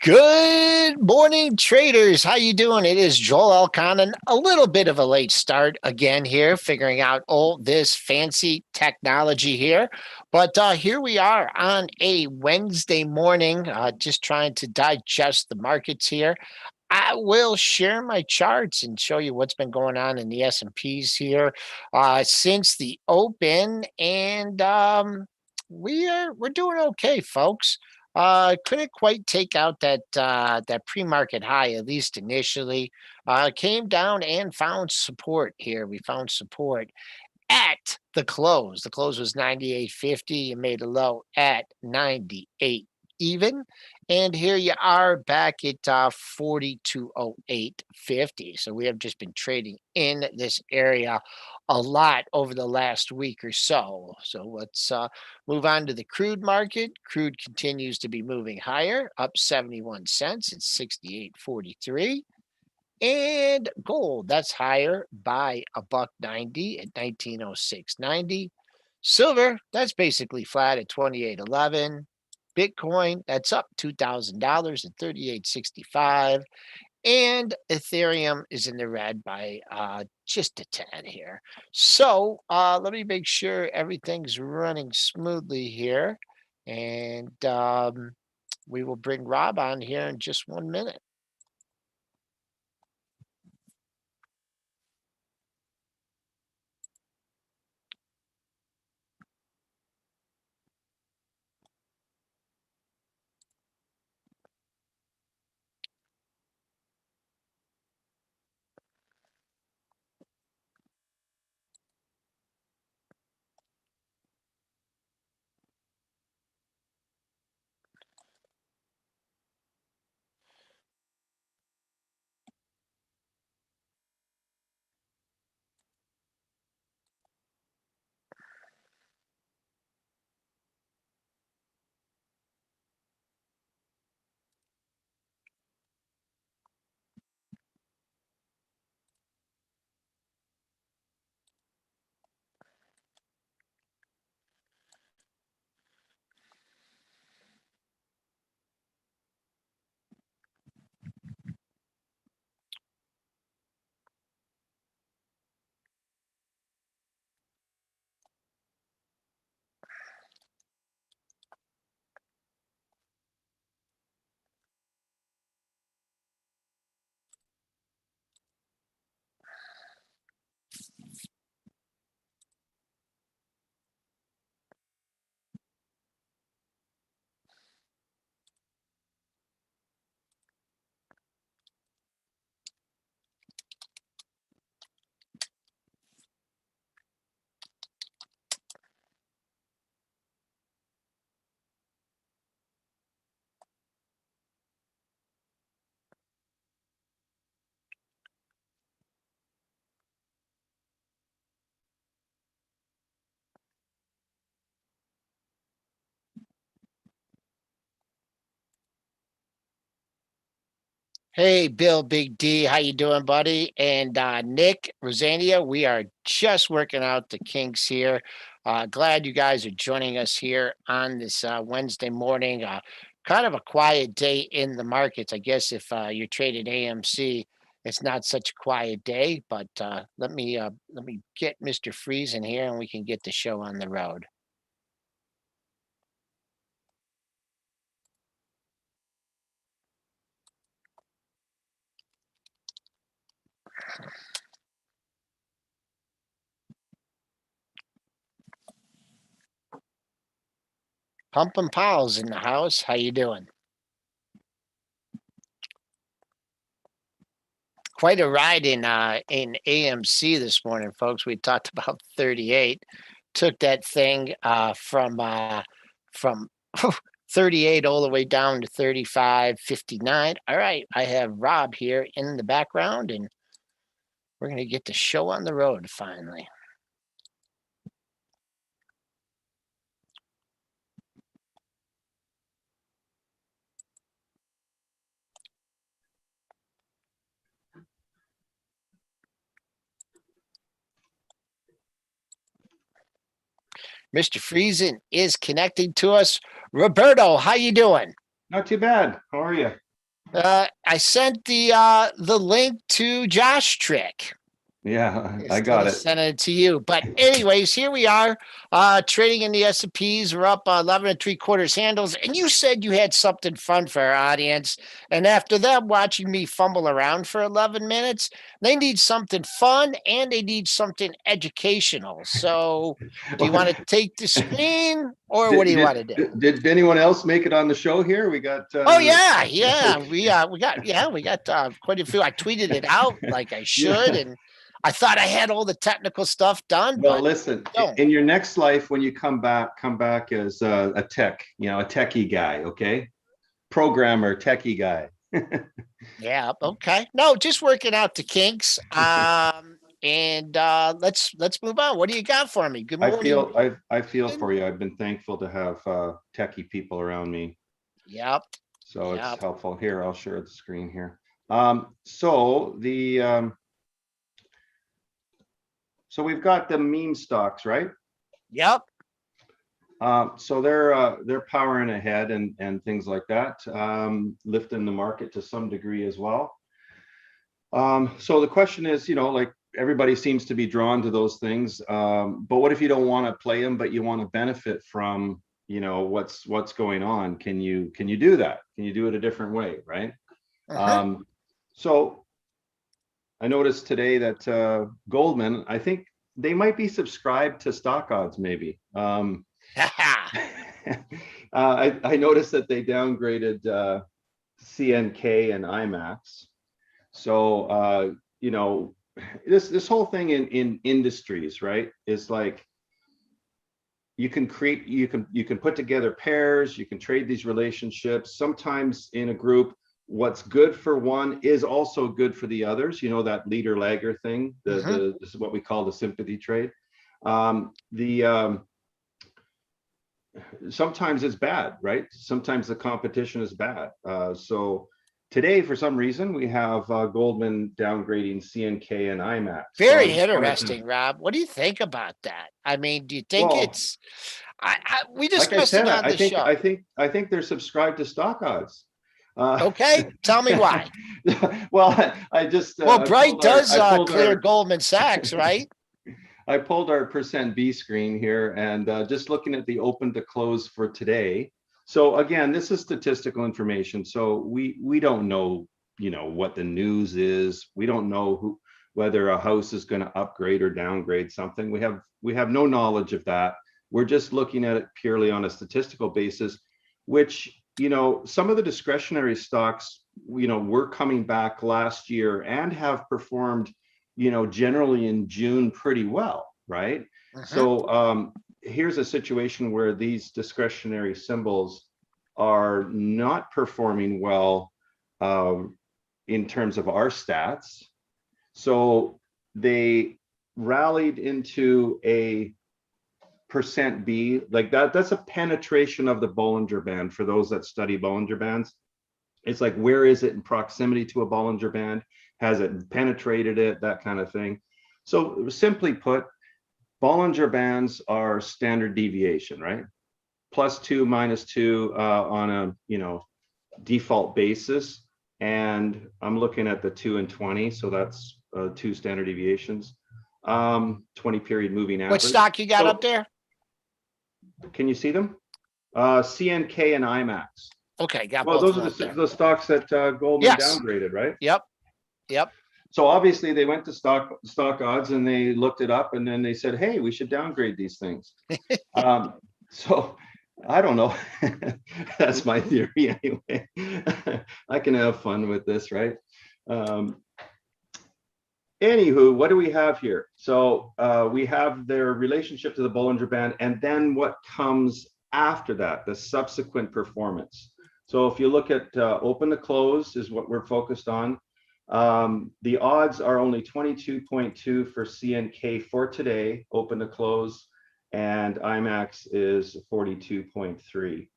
Good morning, traders. How you doing? It is Joel Elconin. A little bit of a late start again here, figuring out all this fancy technology here. But here we are on a Wednesday morning, just trying to digest the markets here. I will share my charts and show you what's been going on in the S&Ps here since the open, and we're doing okay, folks. Couldn't quite take out that pre-market high, at least initially. Came down and found support here. We found support at the close. The close was 98.50. You made a low at 98 even. And here you are back at 4208.50. So we have just been trading in this area a lot over the last week or so. So let's move on to the crude market. Crude continues to be moving higher, up 71 cents. It's 68.43. And gold, that's higher by $1.90 at 1906.90. Silver, that's basically flat at 28.11. Bitcoin, that's up $2,000 at 38.65. And Ethereum is in the red by just a tad here. So let me make sure everything's running smoothly here. And we will bring Rob on here in just 1 minute. Hey, Bill, Big D, how you doing, buddy? And Nick, Rosania, we are just working out the kinks here. Glad you guys are joining us here on this Wednesday morning. Kind of a quiet day in the markets. I guess if you're trading AMC, it's not such a quiet day. But let me get Mr. Freeze in here, and we can get the show on the road. Pumpin' Pals in the house. How you doing? Quite a ride in AMC this morning, folks. We talked about 38. Took that thing from 38 all the way down to 35.59. All right, I have Rob here in the background, and we're gonna get the show on the road finally. Mr. Friesen is connecting to us. Roberto, how you doing? Not too bad. How are you? I sent the link to Josh Trick. Yeah, I Instead got of it. sending it to you. But anyways, here we are, trading in the S&Ps. We're up 11 and 3/4 handles. And you said you had something fun for our audience. And after them watching me fumble around for 11 minutes, they need something fun and they need something educational. So do you want to take the screen or what do Did, you want did to do? did anyone else make it on the show here? We got Oh yeah, yeah. okay. We got quite a few. I tweeted it out like I should, Yeah. and I thought I had all the technical stuff done, Well, but listen, don't. in your next life, when you come back as a tech, a techie guy, okay? Programmer, techie guy. Yeah, okay. No, just working out the kinks. And let's move on. What do you got for me? Good I morning. feel I feel Good. for you. I've been thankful to have techie people around me, Yep. so it's Yep. helpful. Here, I'll share the screen here. So we've got the meme stocks, right? Yep. So they're powering ahead and things like that, lifting the market to some degree as well. So the question is, like everybody seems to be drawn to those things, but what if you don't want to play them, but you want to benefit from, what's going on? Can you do that? Can you do it a different way, right? Uh-huh. So I noticed today that Goldman, I think they might be subscribed to StockOdds, maybe. I noticed that they downgraded CNK and IMAX. So this whole thing in industries, right, is like you can put together pairs, you can trade these relationships. Sometimes in a group, what's good for one is also good for the others. That leader lagger thing. Uh-huh. This is what we call the sympathy trade. The Sometimes it's bad, right? Sometimes the competition is bad. So today, for some reason, we have Goldman downgrading CNK and IMAX. So I Very just wanted to, interesting, Rob. What do you think about that? I mean, do you think well, it's we like I discussed it said, on I the think show. I think I think they're subscribed to StockOdds. Okay, tell me why. Well, I just Well, Bright does I pulled clear our Goldman Sachs, right? I pulled our percent B screen here and just looking at the open to close for today. So again, this is statistical information. So we don't know, what the news is. We don't know whether a house is going to upgrade or downgrade something. We have no knowledge of that. We're just looking at it purely on a statistical basis, which, some of the discretionary stocks, were coming back last year and have performed, generally in June pretty well, right? Uh-huh. So here's a situation where these discretionary symbols are not performing well uh, in terms of our stats. So they rallied into a percent B, like that's a penetration of the Bollinger Band for those that study Bollinger Bands. It's like, where is it in proximity to a Bollinger Band? Has it penetrated it? That kind of thing. So simply put, Bollinger Bands are standard deviation, right? +2, -2 on a default basis. And I'm looking at the 2 and 20, so that's two standard deviations. 20 period moving What average. stock you got up So there? can you see them? CNK and IMAX. Okay, got Well, both of those them are up there. the stocks that Goldman Yes. downgraded, right? Yep. Yep. So obviously they went to StockOdds and they looked it up and then they said, hey, we should downgrade these things. So I don't know. That's my theory anyway. I can have fun with this, right? Anywho, what do we have here? So we have their relationship to the Bollinger Band, and then what comes after that, the subsequent performance. So if you look at open to close is what we're focused on. The odds are only 22.2 for CNK for today, open to close, and IMAX is 42.3.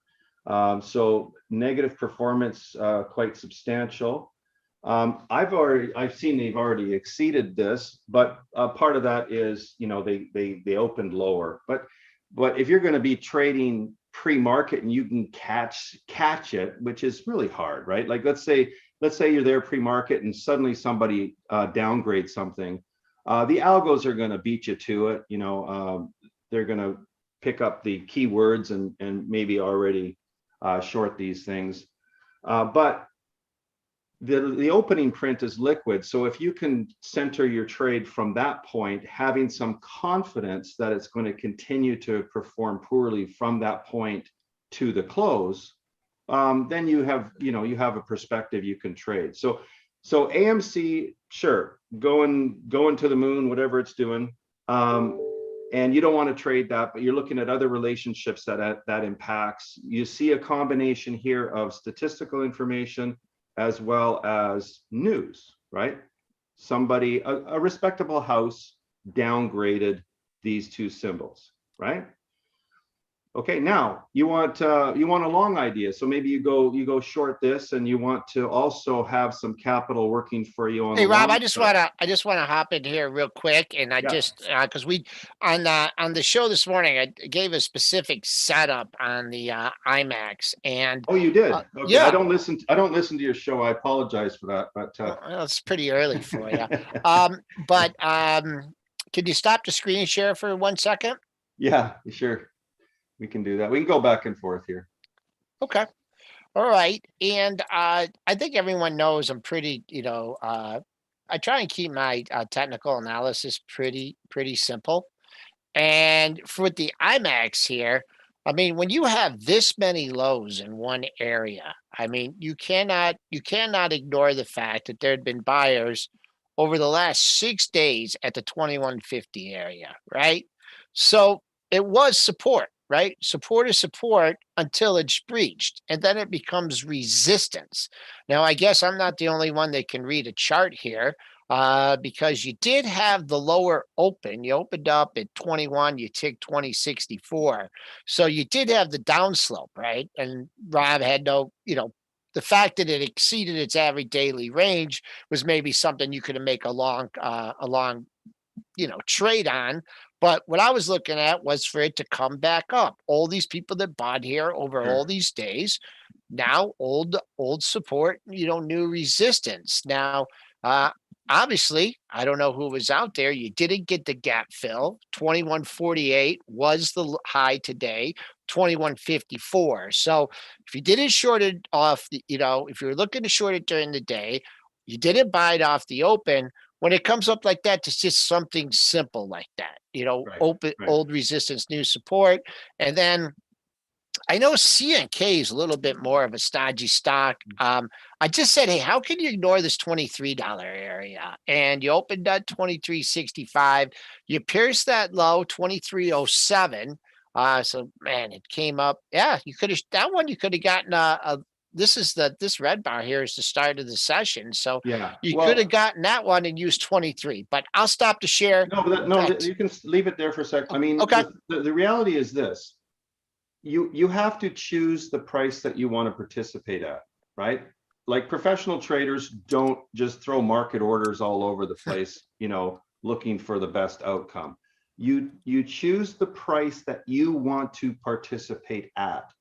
So negative performance, quite substantial. I've seen they've already exceeded this, but part of that is, they opened lower. But if you're going to be trading pre-market and you can catch it, which is really hard, right? Like let's say you're there pre-market and suddenly somebody downgrades something. The algos are going to beat you to it. They're going to pick up the keywords and maybe already short these things. But the opening print is liquid. So if you can center your trade from that point, having some confidence that it's going to continue to perform poorly from that point to the close, then you have a perspective you can trade. So AMC, sure, going to the moon, whatever it's doing. And you don't want to trade that, but you're looking at other relationships that impacts. You see a combination here of statistical information as well as news, right? Somebody, a respectable house downgraded these two symbols, right? Okay, now you want a long idea. So maybe you go short this, and you want to also have some capital working for you on Hey the Rob, long I just term. wanna hop in here real quick, and I Yeah. just because we on the show this morning, I gave a specific setup on the IMAX, and Oh, you did? Okay. I yeah, don't listen. I don't listen to your show. I apologize for that. But well, it's pretty early for you. But can you stop the screen share for 1 second? yeah, sure. We can do that. We can go back and forth here. Okay. All right. And I think everyone knows I'm pretty, I try and keep my technical analysis pretty simple. And for the IMAX here, I mean, when you have this many lows in one area, I mean, you cannot ignore the fact that there had been buyers over the last 6 days at the 2150 area, right? So it was support, right? Support is support until it's breached, and then it becomes resistance. Now, I guess I'm not the only one that can read a chart here, because you did have the lower open. You opened up at 21, you ticked 2064. So you did have the downslope, right? And Rob had no, the fact that it exceeded its average daily range was maybe something you could make a long trade on. But what I was looking at was for it to come back up. All these people that bought here over all Sure. these days, now old support, new resistance. Now, uh, obviously, I don't know who was out there. You didn't get the gap fill. 2148 was the high today, 2154. So if you didn't short it off, if you were looking to short it during the day, you didn't buy it off the open. When it comes up like that, it's just something simple like that. Right. Open, Right. old resistance, new support. And then I know CNK is a little bit more of a stodgy stock. I just said, hey, how can you ignore this $23 area? And you opened at 2365. You pierced that low, 2307. So man, it came up. Yeah, you could have that one. You could have gotten this red bar here is the start of the session. So Yeah. you could have Well, gotten that one and used 23. But I'll stop the share. no, but you can leave it there for a sec. I mean, Okay. the reality is this: you have to choose the price that you want to participate at, right? Like professional traders don't just throw market orders all over the place, looking for the best outcome. You choose the price that you want to participate at.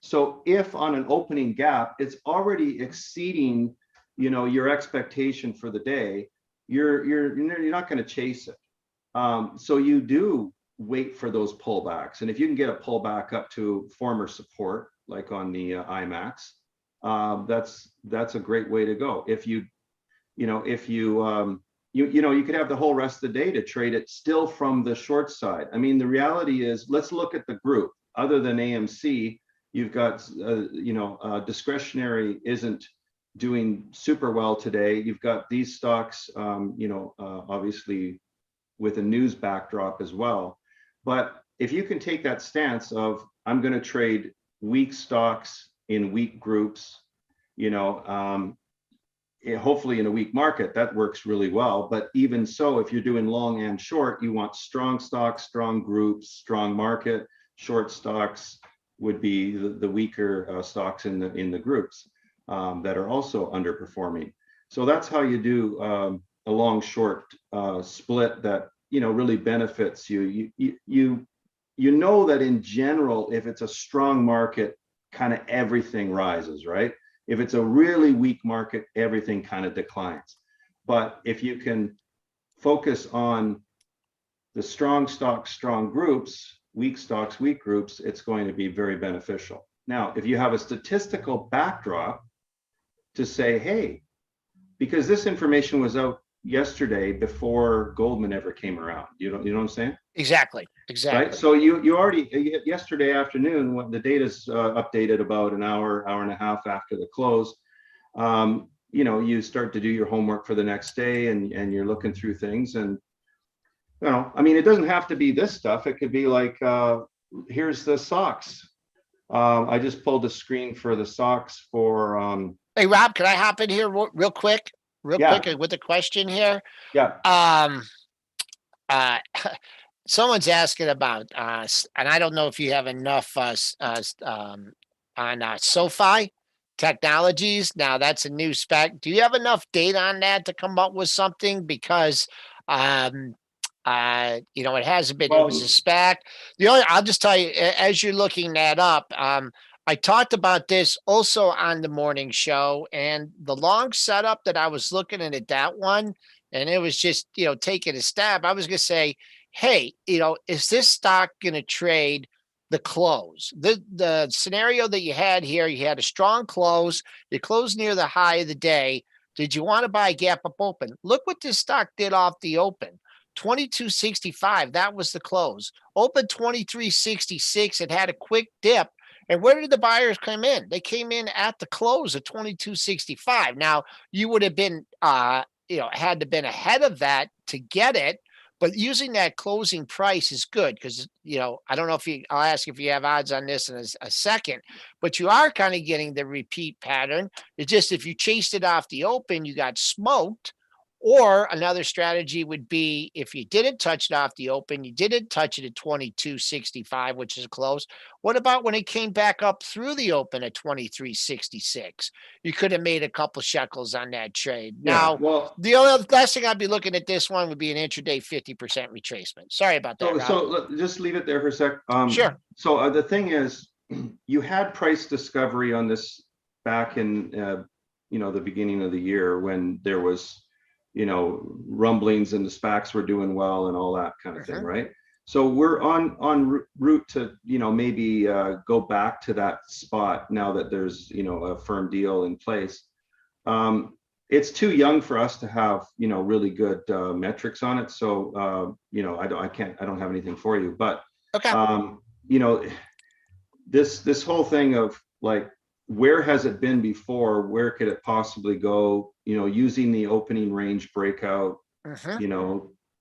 So if on an opening gap it's already exceeding, your expectation for the day, you're not going to chase it. So you do wait for those pullbacks, and if you can get a pullback up to former support, like on the IMAX, that's a great way to go. If you could have the whole rest of the day to trade it still from the short side. I mean, the reality is, let's look at the group. Other than AMC, you've got discretionary isn't doing super well today. You've got these stocks, obviously with a news backdrop as well. But if you can take that stance of, I'm going to trade weak stocks in weak groups, hopefully in a weak market, that works really well. But even so, if you're doing long and short, you want strong stocks, strong groups, strong market. Short stocks would be the weaker stocks in the groups that are also underperforming. So that's how you do a long short split that really benefits you. you know that in general, if it's a strong market, kind of everything rises, right? If it's a really weak market, everything kind of declines. But if you can focus on the strong stocks, strong groups, weak stocks, weak groups, it's going to be very beneficial. Now, if you have a statistical backdrop to say, hey, because this information was out yesterday before Goldman ever came around. You know what I'm saying? Exactly. Right. So you already yesterday afternoon when the data's updated about an hour and a half after the close. You start to do your homework for the next day, and you're looking through things, and I mean, it doesn't have to be this stuff. It could be like, here's the socks. I just pulled the screen for the socks for. Hey, Rob, can I hop in here real quick? Yeah. Quick with a question here. Yeah. Someone's asking about and I don't know if you have enough on SoFi Technologies. Now that's a new spec. Do you have enough data on that to come up with something? Because it hasn't been. It was a SPAC. I'll just tell you, as you're looking that up, I talked about this also on the morning show, and the long setup that I was looking at that one, and it was just taking a stab. I was gonna say, hey, is this stock gonna trade the close? The scenario that you had here, you had a strong close, you closed near the high of the day. Did you want to buy a gap up open? Look what this stock did off the open. 22.65. That was the close. Open 23.66. It had a quick dip. And where did the buyers come in? They came in at the close of 22.65. Now, you would have been, had to been ahead of that to get it. But using that closing price is good because, I don't know I'll ask if you have odds on this in a second, but you are kind of getting the repeat pattern. It's just if you chased it off the open, you got smoked. Or another strategy would be if you didn't touch it off the open, you didn't touch it at 22.65, which is close. What about when it came back up through the open at 23.66? You could have made a couple shekels on that trade. Now, the only last thing I'd be looking at this one would be an intraday 50% retracement. Sorry about that, Rob. So just leave it there for a sec. Sure. So the thing is, you had price discovery on this back in, the beginning of the year when there was, rumblings and the SPACs were doing well and all that kind of thing, right? So we're on route to, maybe go back to that spot now that there's, a firm deal in place. It's too young for us to have, really good metrics on it. So, I don't have anything for you, but, okay. This whole thing of like, where has it been before? Where could it possibly go? Using the opening range breakout,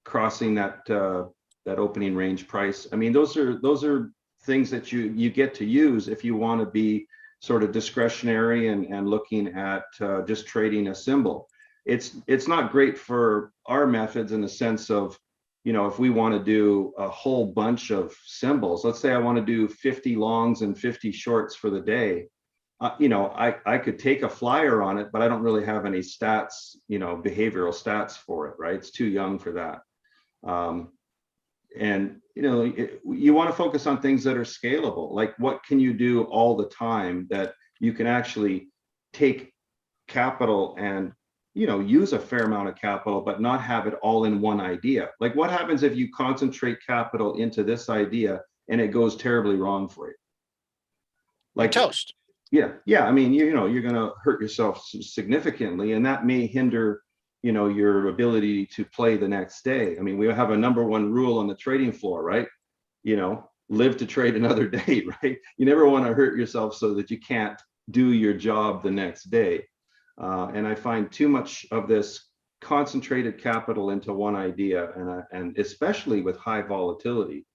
crossing that opening range price. I mean, those are things that you get to use if you want to be sort of discretionary and looking at just trading a symbol. It's not great for our methods in the sense of, if we want to do a whole bunch of symbols, let's say I want to do 50 longs and 50 shorts for the day. I could take a flyer on it, but I don't really have any stats, behavioral stats for it, right? It's too young for that. You want to focus on things that are scalable. Like, what can you do all the time that you can actually take capital and, use a fair amount of capital, but not have it all in one idea? Like, what happens if you concentrate capital into this idea and it goes terribly wrong for you? Like toast. Yeah. I mean, you're going to hurt yourself significantly, and that may hinder, your ability to play the next day. I mean, we have a number one rule on the trading floor, right? Live to trade another day, right? You never want to hurt yourself so that you can't do your job the next day. And I find too much of this concentrated capital into one idea, and especially with high volatility.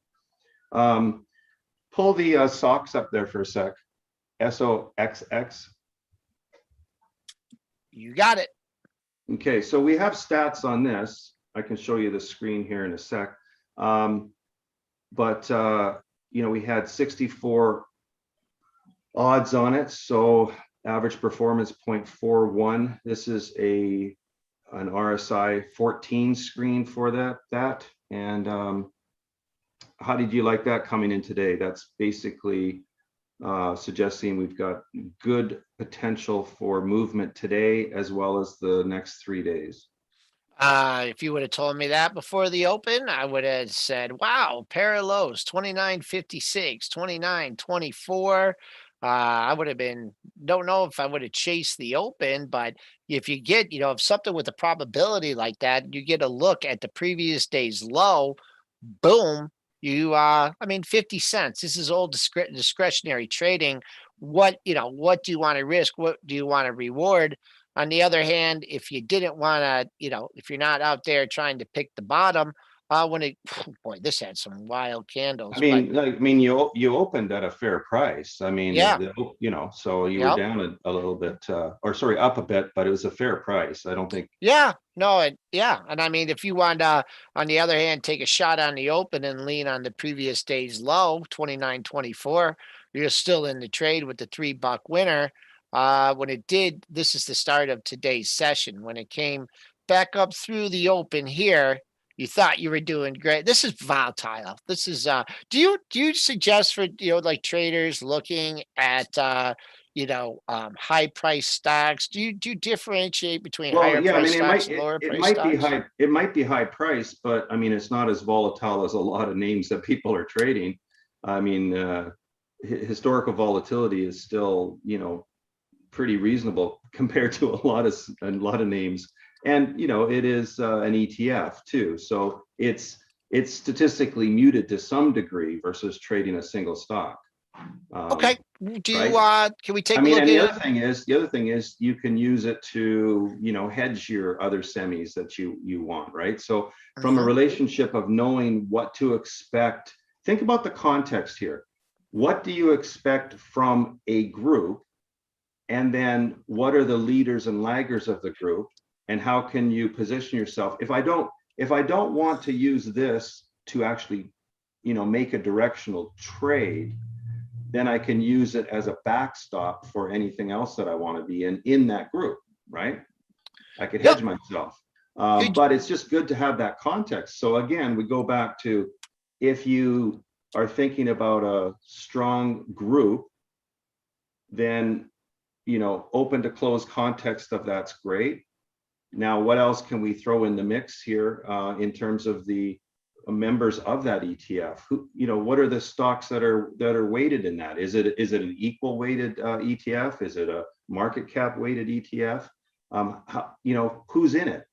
Pull the socks up there for a sec. SOXX. You got it. Okay, so we have stats on this. I can show you the screen here in a sec. We had 64 odds on it, so average performance 0.41. This is an RSI 14 screen for that. And how did you like that coming in today? That's basically suggesting we've got good potential for movement today as well as the next 3 days. If you would have told me that before the open, I would have said, wow, pair of lows, 29.56, 29.24. I would have been, don't know if I would have chased the open, but if you get, if something with a probability like that, you get a look at the previous day's low, boom, I mean, 50 cents. This is all discretionary trading. What do you want to risk? What do you want to reward? On the other hand, if you didn't want to, if you're not out there trying to pick the bottom, when it, boy, this had some wild candles, but You opened at a fair price. I mean, yeah, so you were yep, down a little bit, or sorry, up a bit, but it was a fair price. I don't think. yeah, no, yeah, and I mean, if you want to, on the other hand, take a shot on the open and lean on the previous day's low, 29.24, you're still in the trade with the $3 winner. When it did, this is the start of today's session. When it came back up through the open here, you thought you were doing great. This is volatile. This is do you suggest for like traders looking at high price stocks? Do you differentiate between Well, higher yeah, I price mean, stocks and lower it price might be stocks? high, it might be high price, but I mean, it's not as volatile as a lot of names that people are trading. I mean, historical volatility is still, pretty reasonable compared to a lot of names. And, it is an ETF too. So it's statistically muted to some degree versus trading a single stock. Okay. Um, Do you right. can we take I a mean, look and the at other it? thing is, you can use it to, hedge your other semis that you want, right? So from a Mhm. relationship of knowing what to expect, think about the context here. What do you expect from a group? And then what are the leaders and laggers of the group? And how can you position yourself? If I don't want to use this to actually, make a directional trade, then I can use it as a backstop for anything else that I want to be in that group, right? I could Yep. hedge myself. Could But it's just good to have that context. So again, we go back to, if you are thinking about a strong group, then, open to close context of that's great. Now, what else can we throw in the mix here in terms of the members of that ETF? What are the stocks that are weighted in that? Is it an equal weighted ETF? Is it a market cap weighted ETF? Who's in it?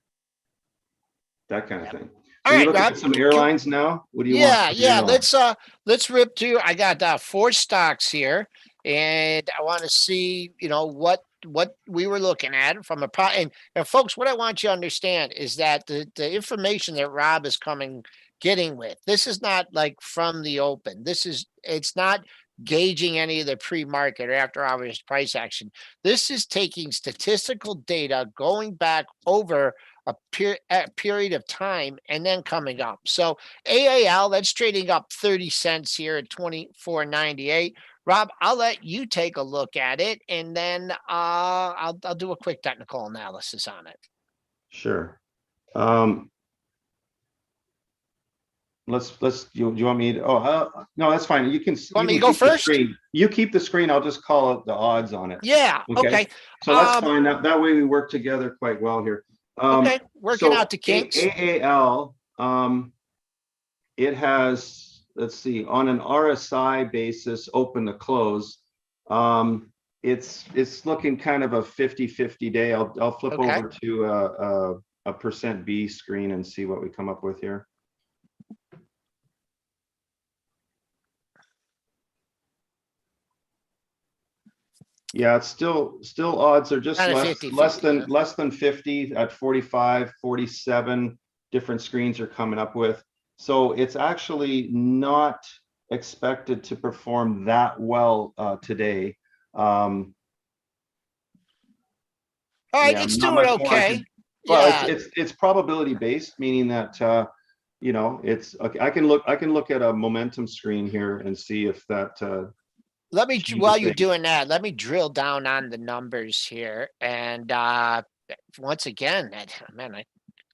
That kind of Yep. thing. All So you right, looking Rob. at some airlines now? What do you want Yeah, from yeah. airlines? Let's rip through. I got four stocks here, and I want to see, what we were looking at from a pro. And folks, what I want you to understand is that the information that Rob is getting with, this is not like from the open. It's not gauging any of the pre-market or after hours price action. This is taking statistical data, going back over a period of time, and then coming up. So AAL, that's trading up 30 cents here at 24.98. Rob, I'll let you take a look at it, and then I'll do a quick technical analysis on it. Sure. Um, do you want me to, no, that's fine. You can, You want you me can to go keep the first? screen. You keep the screen. I'll just call it the odds on it. Yeah. Okay. Okay. So that's Um. fine. That way we work together quite well here. Okay. Working out So the kinks. AAL, it has, let's see, on an RSI basis, open to close. It's looking kind of a 50-50 day. I'll flip Okay. over to a percent B screen and see what we come up with here. Yeah, it's still odds are just Kind of less 50 less 50. than less than 50 at 45, 47 different screens are coming up with. So it's actually not expected to perform that well today. Um, All right. yeah, It's not doing much more I okay. can. Well, it's Yeah. it's it's probability based, meaning that it's okay. I can look at a momentum screen here and see if that While changes you're things. doing that, let me drill down on the numbers here. And once again, man, I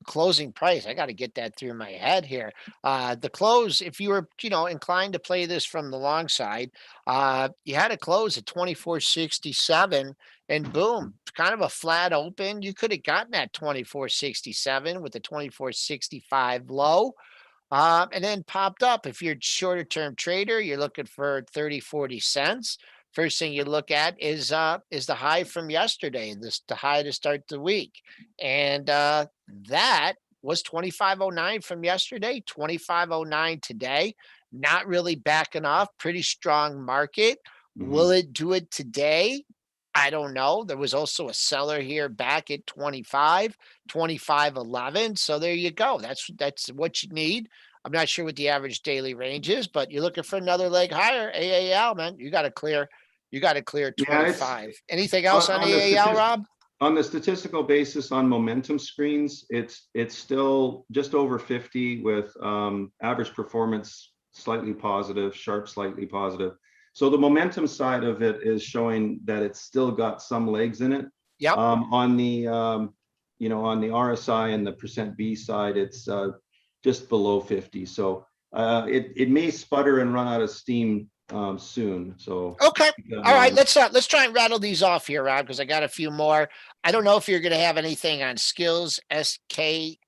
closing price. I got to get that through my head here. The close, if you were, inclined to play this from the long side, you had a close at 24.67 and boom, kind of a flat open. You could have gotten that 24.67 with the 24.65 low. And then popped up. If you're a shorter term trader, you're looking for 30, 40 cents. First thing you look at is the high from yesterday, the high to start the week. And that was 25.09 from yesterday, 25.09 today. Not really backing off, pretty strong market. Will Mhm. it do it today? I don't know. There was also a seller here back at 25, 25.11. So there you go. That's what you need. I'm not sure what the average daily range is, but you're looking for another leg higher. AAL, man, you got to clear Yeah, it's 25. Anything else on on the AAL, Rob? on the statistical basis on momentum screens, it's still just over 50 with average performance slightly positive, sharp slightly positive. So the momentum side of it is showing that it's still got some legs in it. Yep. On the on the RSI and the percent B side, it's just below 50. So it may sputter and run out of steam soon. So Okay. keep that in All right. mind. Let's try and rattle these off here, Rob, because I got a few more. I don't know if you're going to have anything on skills, SKLZ.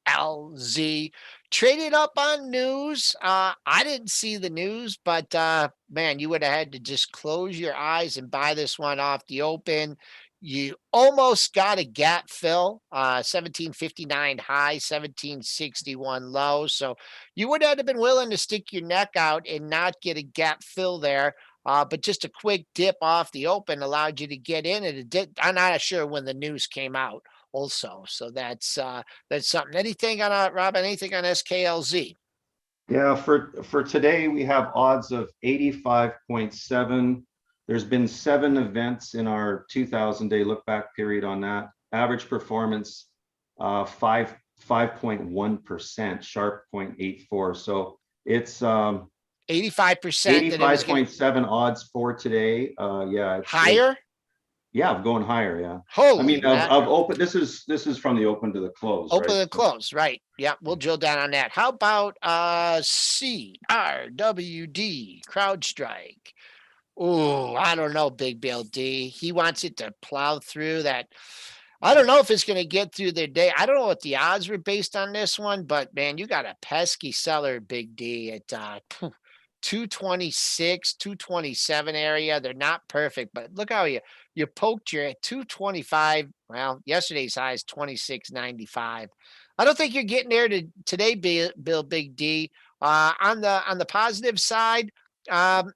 Traded up on news. I didn't see the news, but man, you would have had to just close your eyes and buy this one off the open. You almost got a gap fill, 1759 high, 1761 low. So you would have been willing to stick your neck out and not get a gap fill there. But just a quick dip off the open allowed you to get in it. I'm not sure when the news came out also. So that's something. Anything on Rob, anything on SKLZ? Yeah, for today we have odds of 85.7. There's been 7 events in our 2000-day look back period on that. Average performance 5.1%, sharp 0.84. So it's 85% that it was going to 85.7 odds for today. Yeah, it's higher. yeah, going higher. Yeah, I Holy mean of mackerel. open. This is from the open to the close, Open right? and So close, right? Yeah, we'll drill down on that. How about CRWD CrowdStrike? Oh, I don't know, Big Bill D. He wants it to plow through that. I don't know if it's going to get through their day. I don't know what the odds were based on this one, but man, you got a pesky seller, Big D, at 226, 227 area. They're not perfect, but look how you poked your 225. Well, yesterday's high is 26.95. I don't think you're getting there today, Bill Big D. On the positive side,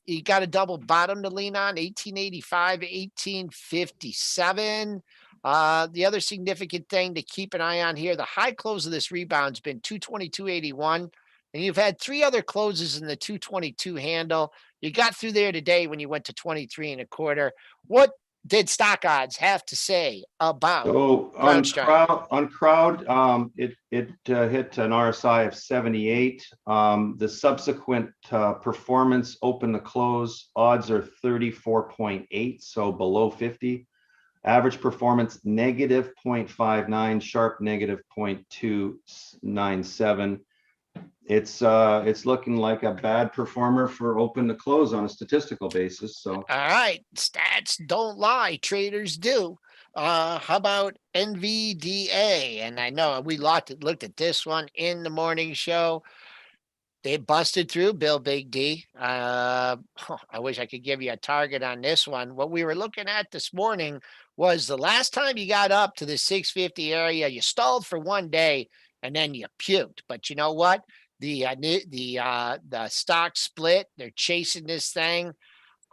you got a double bottom to lean on, 1885, 1857. The other significant thing to keep an eye on here, the high close of this rebound's been 222.81, and you've had 3 other closes in the 222 handle. You got through there today when you went to 23 and a quarter. What did stock odds have to say about So CrowdStrike? on crowd, it hit an RSI of 78. The subsequent performance open to close odds are 34.8, so below 50. Average performance negative 0.59, sharp negative 0.297. It's looking like a bad performer for open to close on a statistical basis. So All right, stats don't lie, traders do. How about NVDA? And I know we looked at this one in the morning show. They busted through Bill Big D. I wish I could give you a target on this one. What we were looking at this morning was the last time you got up to the 650 area, you stalled for one day and then you puked. But you know what? The stock split. They're chasing this thing.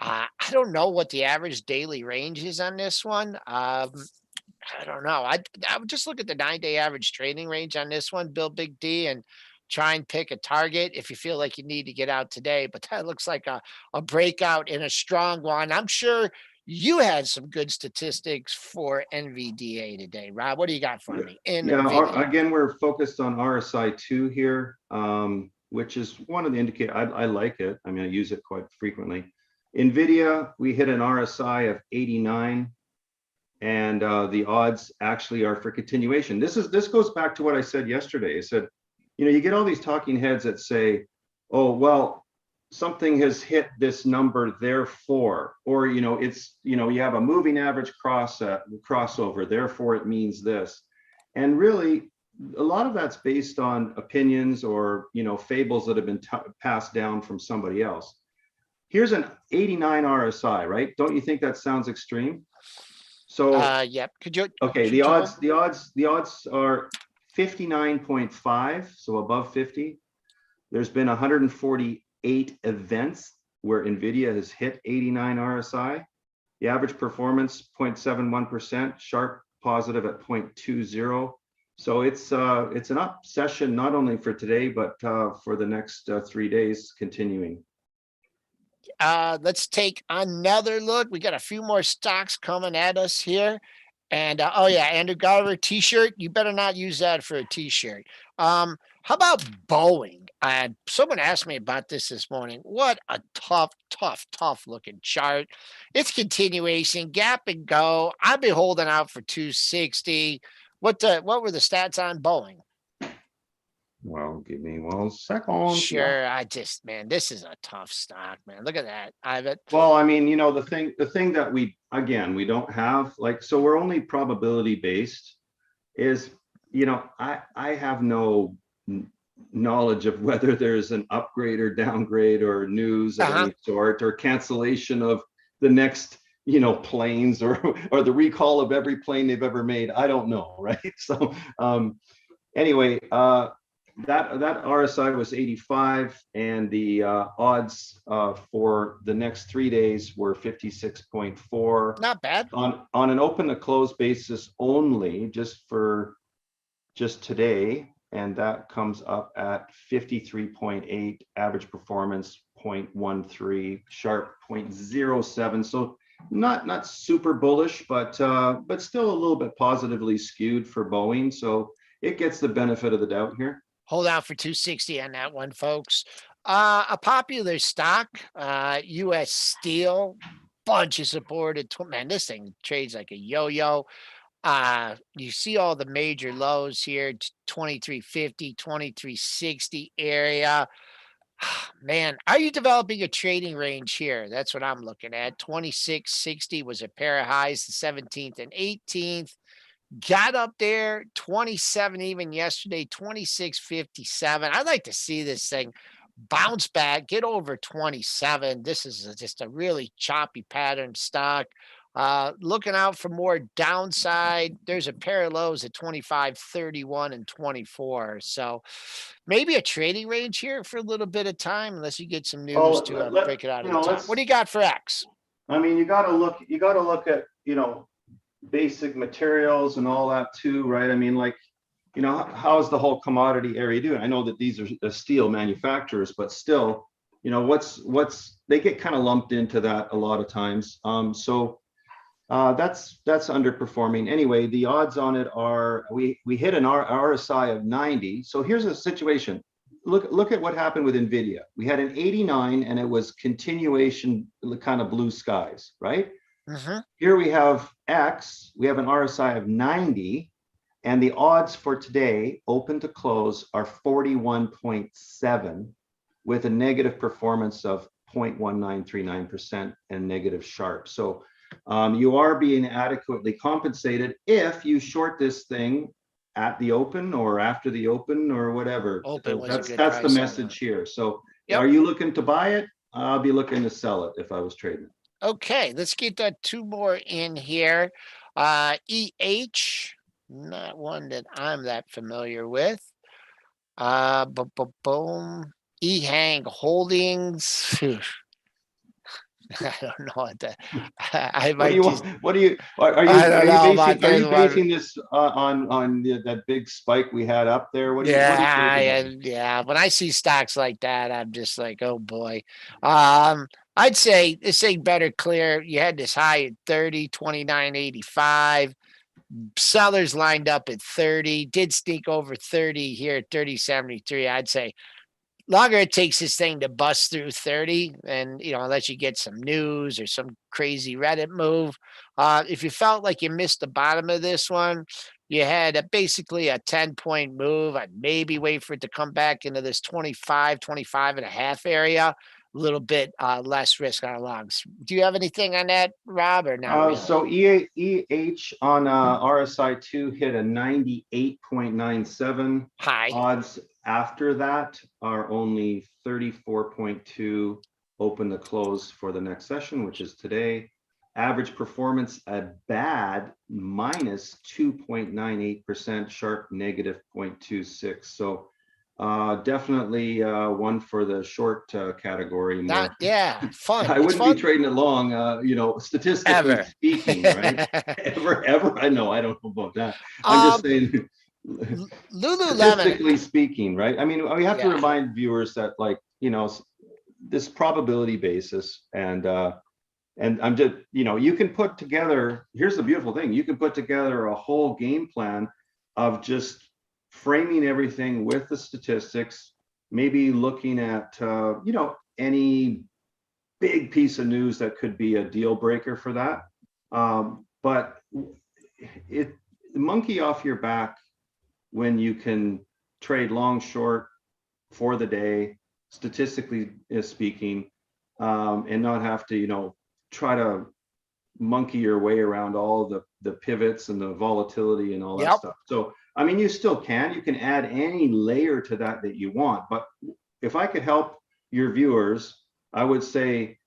I don't know what the average daily range is on this one. I don't know. I would just look at the 9-day average trading range on this one, Bill Big D, and try and pick a target if you feel like you need to get out today. But that looks like a breakout in a strong one. I'm sure you had some good statistics for NVDA today. Rob, what do you got for yeah, me? NVIDIA. again, we're focused on RSI 2 here, which is one of the indicators. I like it. I mean, I use it quite frequently. NVIDIA, we hit an RSI of 89. and the odds actually are for continuation. This goes back to what I said yesterday. I said, you get all these talking heads that say, oh, well, something has hit this number, therefore, or it's you have a moving average crossover, therefore it means this. And really, a lot of that's based on opinions or fables that have been passed down from somebody else. Here's an 89 RSI, right? Don't you think that sounds extreme? So Yep. Could you? okay, the odds are 59.5, so above 50. There's been 148 events where NVIDIA has hit 89 RSI. The average performance 0.71%, sharp positive at 0.20. So it's an up session not only for today but for the next 3 days continuing. Let's take another look. We got a few more stocks coming at us here. And oh yeah, Andrew Garver t-shirt. You better not use that for a t-shirt. How about Boeing? Someone asked me about this morning. What a tough looking chart. It's continuation, gap and go. I've been holding out for 260. What were the stats on Boeing? Well, give me 1 second. Sure, man, this is a tough stock, man. Look at that. Well, I mean, the thing that we don't have, like, so we're only probability based, is, I have no knowledge of whether there's an upgrade or downgrade or news of any sort, or cancellation of the next, planes, or the recall of every plane they've ever made. I don't know, right? So anyway, that RSI was 85, and the odds for the next 3 days were 56.4. Not bad. On an open to close basis only, just today, and that comes up at 53.8, average performance 0.13, sharp 0.07. So not super bullish, but still a little bit positively skewed for Boeing. So it gets the benefit of the doubt here. Hold out for 260 on that one, folks. A popular stock, U.S. Steel, bunch of support. Man, this thing trades like a yo-yo. You see all the major lows here, 2350, 2360 area. Man, are you developing a trading range here? That's what I'm looking at. 2660 was a pair of highs, the 17th and 18th. Got up there, 27 even yesterday, 2657. I'd like to see this thing bounce back, get over 27. This is just a really choppy pattern stock. Looking out for more downside. There's a pair of lows at 25, 31, and 24. So maybe a trading range here for a little bit of time, unless you get some news to break it out of the top. What do you got for X? I mean, you got to look at, basic materials and all that too, right? I mean, like, how's the whole commodity area doing? I know that these are steel manufacturers, but still, what's they get kind of lumped into that a lot of times. So that's underperforming. Anyway, the odds on it are, we hit an RSI of 90. So here's a situation. Look at what happened with NVIDIA. We had an 89 and it was continuation, kind of blue skies, right? Here we have X, we have an RSI of 90, and the odds for today, open to close, are 41.7, with a negative performance of 0.1939% and negative sharp. So you are being adequately compensated if you short this thing at the open or after the open or whatever. That's the message here. So Are you looking to buy it? I'll be looking to sell it if I was trading. Okay, let's get that two more in here. EH, not one that I'm that familiar with. Boom. eHang Holdings. I don't know what that. I might. Are you basing this on that big spike we had up there? Yeah. When I see stocks like that, I'm just like, oh boy. I'd say this thing better clear. You had this high at 30, 29.85. Sellers lined up at 30. Did sneak over 30 here at 30.73. I'd say longer it takes this thing to bust through 30, and unless you get some news or some crazy Reddit move. If you felt like you missed the bottom of this one, you had basically a 10-point move. I'd maybe wait for it to come back into this 25, 25 and a half area. A little bit less risk on longs. Do you have anything on that, Rob, or not really? So EH on RSI2 hit a 98.97. High. Odds after that are only 34.2 open to close for the next session, which is today. Average performance at bad minus 2.98%, sharp negative 0.26. So definitely one for the short category. More. Yeah, fun. I It's wouldn't be fun. trading it long, statistically Ever. speaking, right? Ever. I know, I don't know about that. I'm just um, saying, Lululemon. statistically speaking, right? I mean, we have to Yeah. remind viewers that, like, this probability basis, and I'm just, you can put together, here's the beautiful thing, you can put together a whole game plan of just framing everything with the statistics, maybe looking at, any big piece of news that could be a deal breaker for that. But it monkey off your back when you can trade long, short for the day, statistically speaking, and not have to, try to monkey your way around all the pivots and the volatility and all that Yep. stuff. So, I mean, you still can, you can add any layer to that you want. But if I could help your viewers, I would say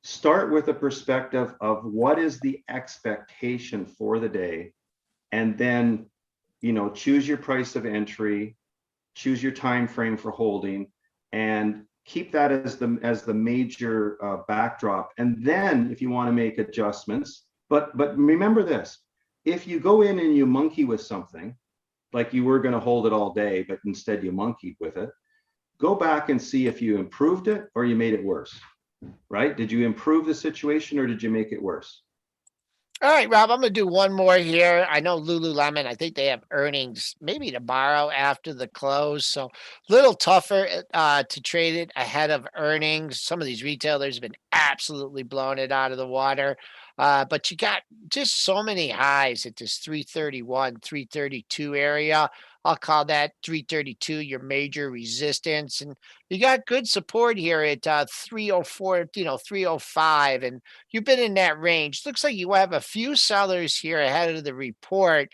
start with a perspective of what is the expectation for the day, and then choose your price of entry, choose your time frame for holding, and keep that as the major backdrop. And then if you want to make adjustments, but remember this, if you go in and you monkey with something, like you were going to hold it all day but instead you monkeyed with it, go back and see if you improved it or you made it worse. Right? Did you improve the situation or did you make it worse? All right, Rob, I'm going to do one more here. I know Lululemon, I think they have earnings maybe tomorrow after the close. So a little tougher to trade it ahead of earnings. Some of these retailers have been absolutely blowing it out of the water. But you got just so many highs at this 331, 332 area. I'll call that 332 your major resistance. And you got good support here at 304, 305. And you've been in that range. Looks like you have a few sellers here ahead of the report.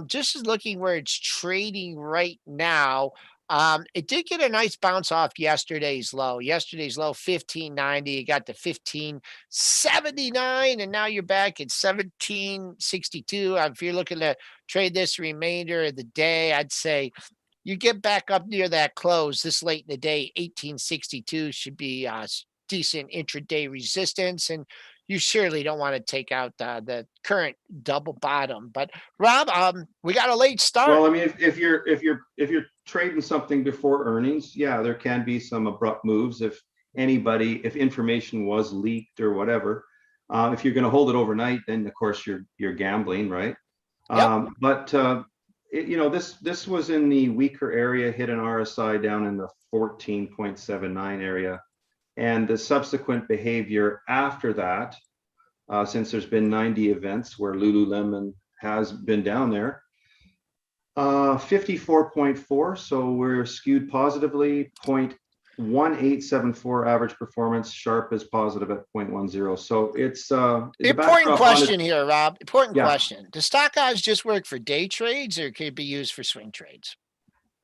Just as looking where it's trading right now, it did get a nice bounce off yesterday's low. Yesterday's low, 1590. You got to 1579, and now you're back at 1762. If you're looking to trade this remainder of the day, I'd say you get back up near that close this late in the day. 1862 should be decent intraday resistance, and you surely don't want to take out the current double bottom. But Rob, we got a late start. Well, I mean, if you're trading something before earnings, yeah, there can be some abrupt moves if information was leaked or whatever. If you're going to hold it overnight, then of course you're gambling, right? Yep. But this was in the weaker area, hit an RSI down in the 14.79 area. And the subsequent behavior after that, since there's been 90 events where Lululemon has been down there, 54.4, so we're skewed positively. 0.1874 average performance, sharp is positive at 0.10. So it's important question here, Rob. Important Yeah. question. Does StockOdds just work for day trades, or can it be used for swing trades?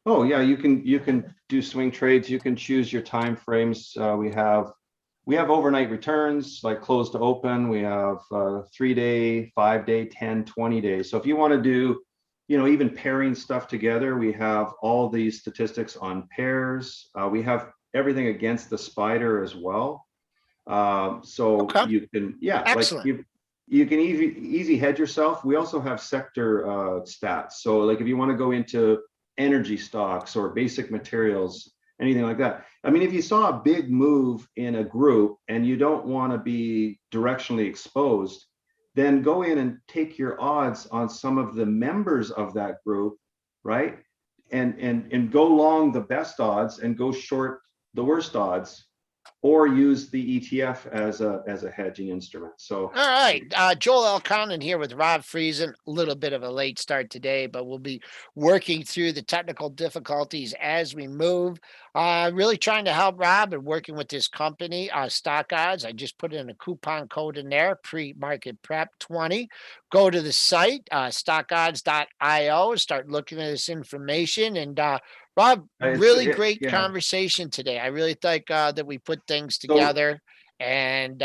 Oh yeah, you can do swing trades. You can choose your time frames. We have overnight returns, like close to open. We have 3-day, 5-day, 10, 20 days. So if you want to do, even pairing stuff together, we have all these statistics on pairs. We have everything against the spider as well. So Okay. you can, Excellent. like you can easy hedge yourself. We also have sector stats. So like if you want to go into energy stocks or basic materials, anything like that. I mean, if you saw a big move in a group and you don't want to be directionally exposed, then go in and take your odds on some of the members of that group, right? and go long the best odds and go short the worst odds, or use the ETF as a hedging instrument. So All right. Joel Elconin here with Rob Friesen. A little bit of a late start today, but we'll be working through the technical difficulties as we move. Really trying to help Rob and working with this company, StockOdds. I just put in a coupon code in there, pre-market prep 20. Go to the site, stockodds.io, start looking at this information. And Rob, really great yeah. conversation today. I really think that we put things So together and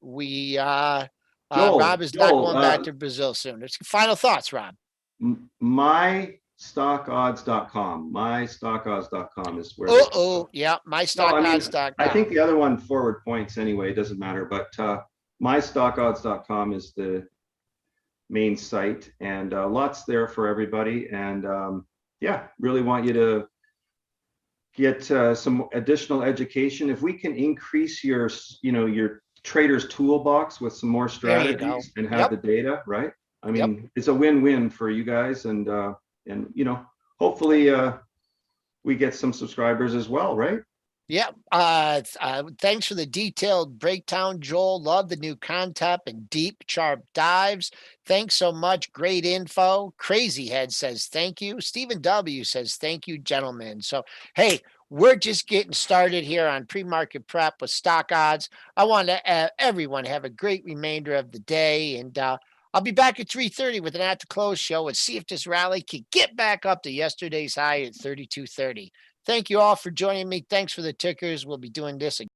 we Joel, Rob is not Joel, going back to Brazil soon. It's final thoughts, Rob. mystockodds.com, mystockodds.com is where they. Oh, yeah, No, I mean, I think mystockodds.com. the other one forward points anyway, it doesn't matter, but mystockodds.com is the main site, and lots there for everybody. And yeah, really want you to get some additional education. If we can increase your, your trader's toolbox with some more There you go. strategies and have Yep. the data, right? I Yep. mean, it's a win-win for you guys, and hopefully we get some subscribers as well, right? Yeah. Thanks for the detailed breakdown, Joel. Love the new concept and deep, sharp dives. Thanks so much. Great info. Crazy Head says thank you. Stephen W says thank you, gentlemen. So, hey, we're just getting started here on pre-market prep with stock odds. I want to everyone have a great remainder of the day, and I'll be back at 3:30 with an at the close show and see if this rally can get back up to yesterday's high at 32.30. Thank you all for joining me. Thanks for the tickers. We'll be doing this again.